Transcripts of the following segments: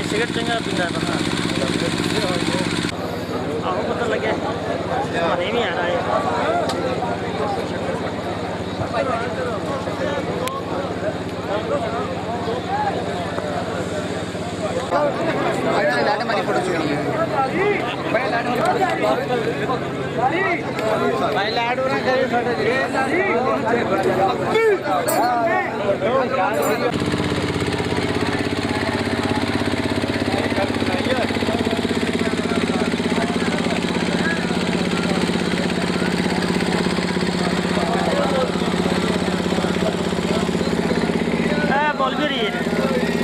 Cigarette चंगा पींदा था आओ पता लगे नहीं भी आ रहा है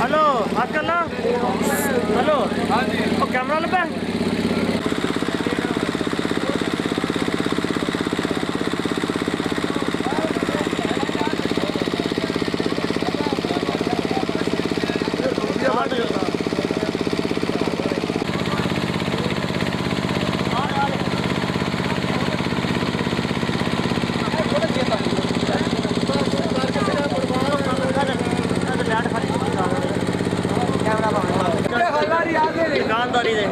हेलो बात करना हेलो कैमरा लगा दुकानदारी दे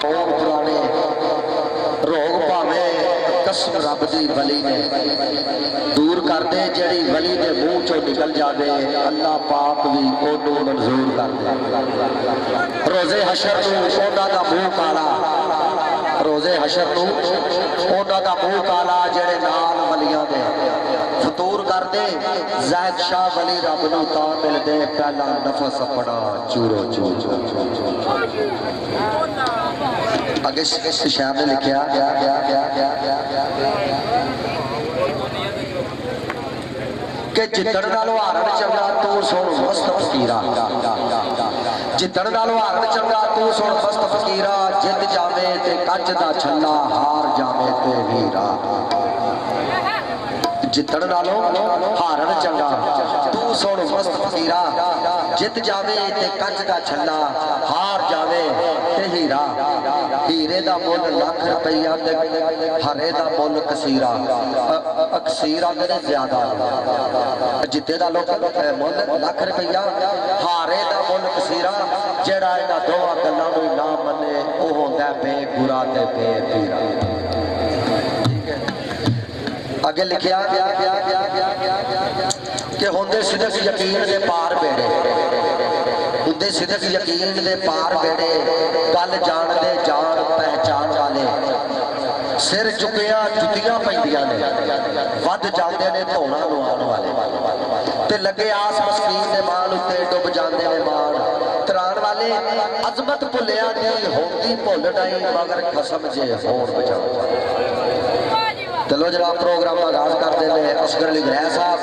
होर पुराने रोग भावे कसम रब दी वली ने दूर कर दे, जेड़ी वली दे मुंह चो निकल जाए अल्लाह पाक भी ओनू मंजूर कर दे। रोजे हशर नूं उन्हां दा मुंह काला, रोजे हशर नूं उन्हां दा मुंह काला जेड़े नाल वलियां दे फतूर कर दे। ज़ैद शाह वली रब नूं तां मिलदे पहला नफस अपना चूरो चूर। अगे शायर ने लिखा कि जितण नालों हारण चंगा तू सुन मस्त फकीरा, जितण नालों हारण चंगा तू सुन मस्त फकीरा, जित जावे ते कच दा छल्ला हार जावे ते हीरा। जितण नालों हारण चंगा तू सुन मस्त फकीरा, जित जावे ते कच दा छल्ला हार जावे ते हीरा। हीरे दा मुल लाख रुपया ते हरे दा मुल कसीरा, अकसीर आंदे ने ज्यादा। जिते दा मुल लाख रुपया हारे दा मुल कसीरा, जेड़ा इन्हां दोवां गल्लां नूं ना मन्ने ओह होंदा बेगुरा ते बेपीरा। अगे लिखिया कि होंदे सिदक यकीन दे पार बेड़े, होंदे सिदक यकीन दे पार बेड़े, गल जान दे जान पहचान वाले, सिर चुकिया जुतियां पैंदियां ने वध जांदे ने धोना लुआण वाले, ते लगे आस मस्कीन दे मान उत्ते डुब जांदे ने मान तराण वाले। अजमत भुलिया दी होंदी भुल नहीं मगर कसम जे होर बचा। चलो जनाब प्रोग्राम का आगाज करते हैं असगर अली ग्रह साहब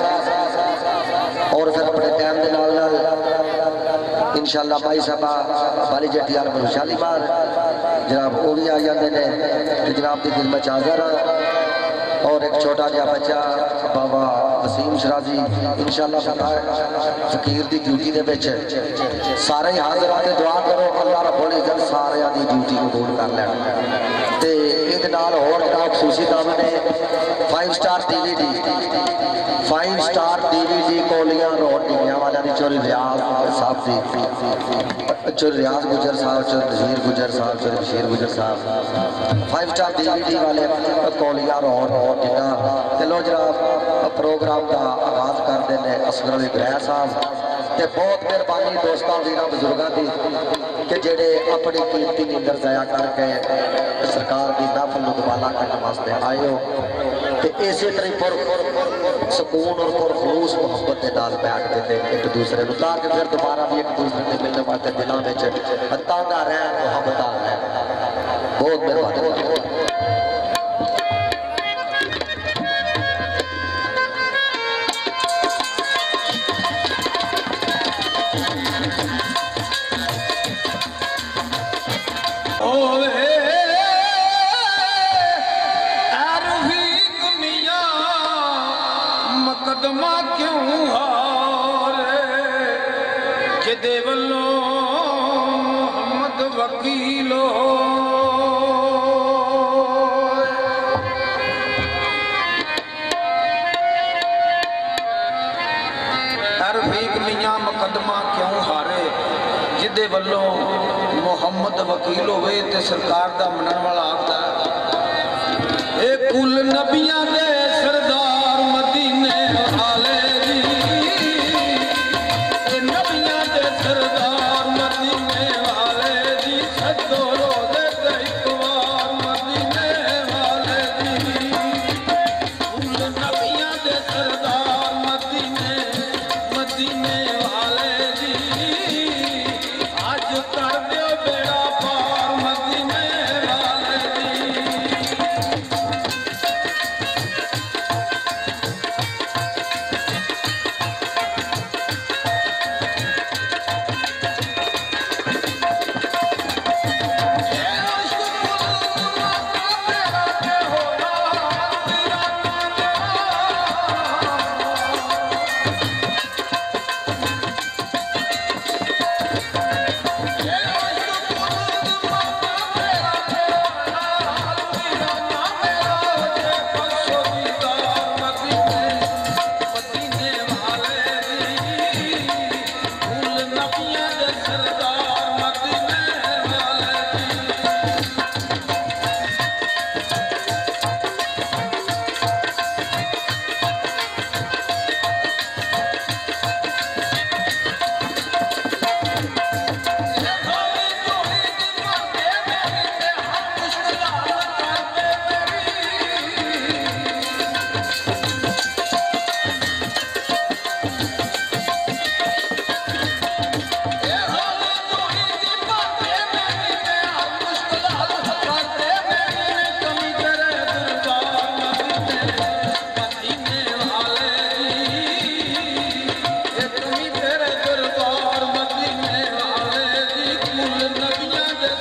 और फिर अपने टाइम के नाल इंशाअल्लाह भाई साहब बाली जटियाल शालीमार जनाब वो भी आ जाते हैं जनाब की खिदमत च हाज़िर और एक छोटा जहा बच्चा बाबा वसीम शराजी इंशाअल्लाह फकीर की ड्यूटी के सारे ही हाजिर आके दुआ करो अल्लाह रब्बुल इज्जत सारे की ड्यूटी को दूर कर लैन। ते इहदे नाल होर खसूसी काम ने 5 स्टार DVD, 5 स्टार DVD कोलियां रोड टिंगिया वाले की चोरी रियाज साहब की चोरी रियाज गुजर साहब चोरी नज़ीर गुजर साहब चोरी बशीर गुजर साहब 5 स्टार DVD वाले कोलियां रोड टिंगा। चलो जनाब प्रोग्राम का आगाज करते हैं असगर अली ग्रह साहब ते बहुत मेहरबानी दोस्तों वीरां बुजुर्गों की कि जेड़े अपनी कीमती नींदर जाया करके सरकार की महफिल नूं दुबाला करने वास्ते आए हो ते इसे तरह पर सुकून और पुरखलूस मुहब्बत के नाल बैठते थे एक दूसरे को ताकि फिर दोबारा भी एक दूसरे के मिलने वास्ते दिलों में तांगा रहन मुहब्बत रहन। बहुत मेहरबानी। मुकदमा क्यों हारे जिदे वल्लों मोहम्मद वकीलो रफीक मियां मुकदमा क्यों हारे जिदे वल्लों मोहम्मद वकील होवे ते सरकार दा मनन वाला आखदा ए कुल नबियां दे सरदार मदीने वाले जी, ए नबियां दे सरदार मदीने वाले जी, सदो रोज़े ते इक वार मदीने वाले जी, कुल नबियां दे सरदार मदीने वाले जी, अज कर दियो बेड़ा पार मदीने वाले जी।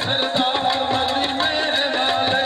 सरदार मदीने वाले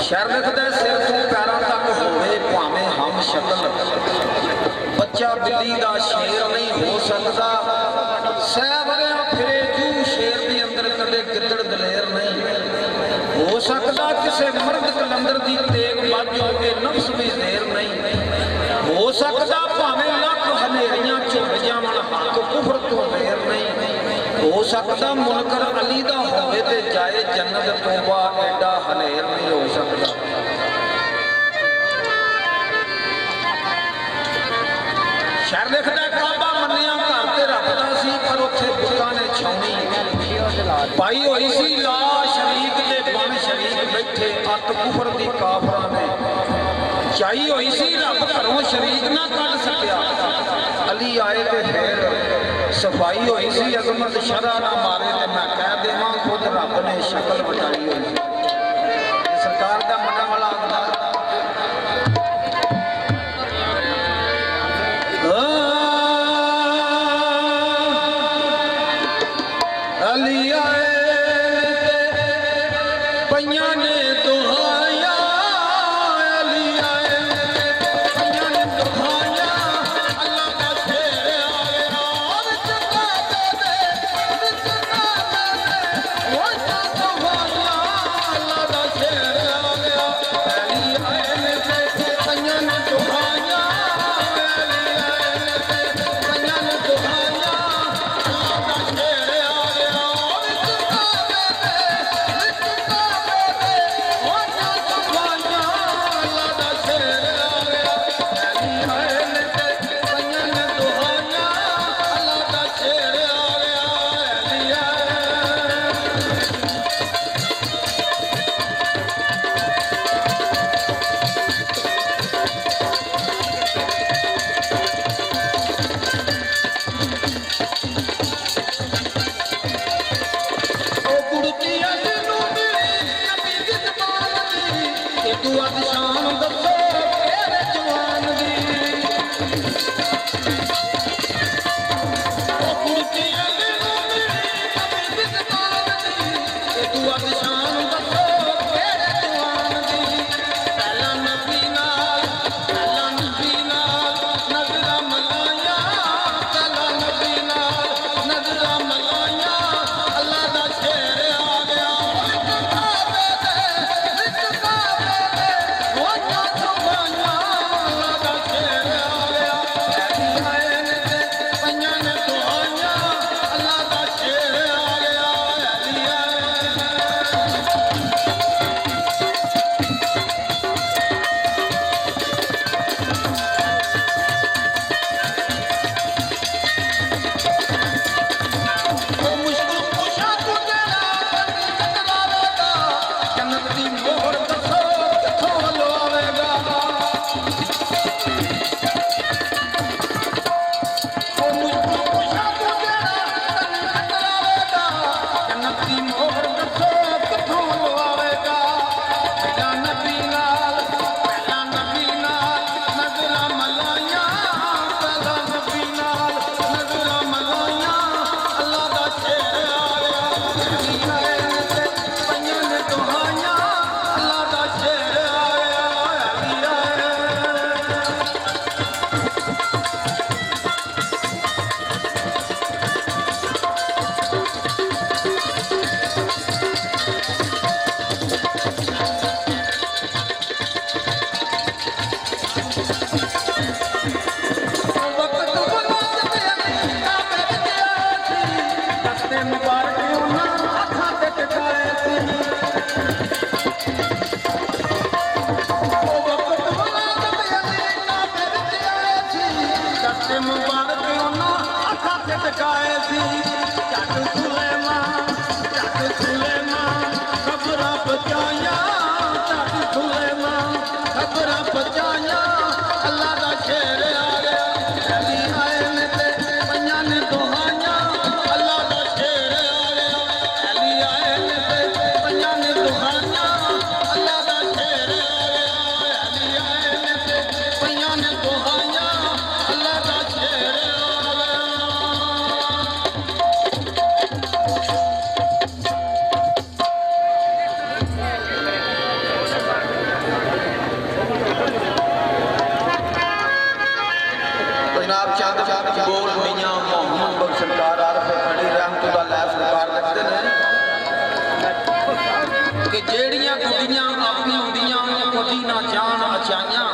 शरद दे सिर तो पैरों तक होवे भावें हम शक्ल बच्चा बिल्ली दा शेर नहीं हो सकता सहवरिया फिरे जू शेर के अंदर कदे गिद्दड़ दलेर नहीं हो सकता किसी मर्द कलंदर दी तेग बाजो के नफ्स भी देर नहीं हो सकता भावें लख हनेरियां झुक जावन हक कुफर तो देर नहीं हो सकता मुनकर अली दा होवे ते जाए जन्नत तौबा एडा हनेर नहीं हो सकता शर लिखदा काबा मन्निया घर ते रखदा सी पर उत्थे बुतां ने छाउनी पाई होई सी ला शरीक ते बन शरीक बैठे अत कुफर दी काफरां ने चाही होई सी रब घरों शरीक ना कढ सकिया अली आए ते फिर सफाई हुई सी अजमत शरा ना मारे ते मैं कह देवां खुद रब ने शक्ल बटाई हुई सरकार का मनने वाला अली आए पइयां ने दुहाया अली आए पइयां ने दुहाया अल्लाह का शेर आया और चंगा दे वो दुहाया ਤੂੰ ਅੱਜ ਸ਼ਾਨ ਦੱਸੋ ਕਿਹੜੇ ਜਵਾਨ ਦੀ ਉਹ ਕੁੜਤੀਆਂ ਦੇ ਮੇਰੀ ਕਦੇ ਬਿਸਤਾਨ ਦੀ ਤੂੰ ਅੱਜ ਸ਼ਾਨ ਦੱਸੋ ਕਿਹੜੇ ਜਵਾਨ ਦੀ ਪਹਿਲਾਂ ਨਬੀ ਨਾਲ ਨਜ਼ਰਾਂ ਮਲਾਇਆ ਪਹਿਲਾਂ ਨਬੀ ਨਾਲ ਨਜ਼ਰਾਂ ਮਲਾਇਆ ਅੱਲਾ ਦਾ ਸ਼ੇਰ ਆ ਗਿਆ बोल मियां मोहम्मद बख्श सरकार आरफ खड़ी रहमतुल्लाह अलैह सरकार लिखते हैं कि जेड़ियां गुड्डियां अपनी उड़ियां कदी ना जान अचाइयां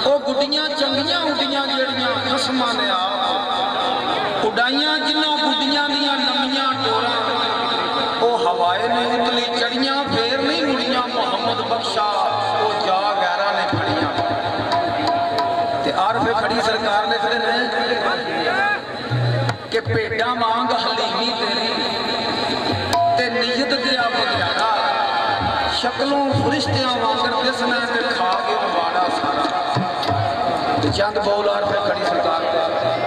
ओ गुड्डियां चंगियां उड़ियां जेड़ियां खसमां ने आप उड़ाइयां जिन्हां गुड्डियां दियां लम्मियां डोरां ओ हवाए ने उतली चढ़ियां फेर नहीं मुड़ियां मोहम्मद बख्शा ओ जा गैरा ने खड़ियां ते आरफ खड़ी सरकार लिखते हैं कि भेडा मांग हलीमी तेरी ते नीयत दिया बगैरा शक्लों फरिश्तियां वांगर दिसना ते खा के वाड़ा सारा चंद बोल आरफ खड़ी सरकार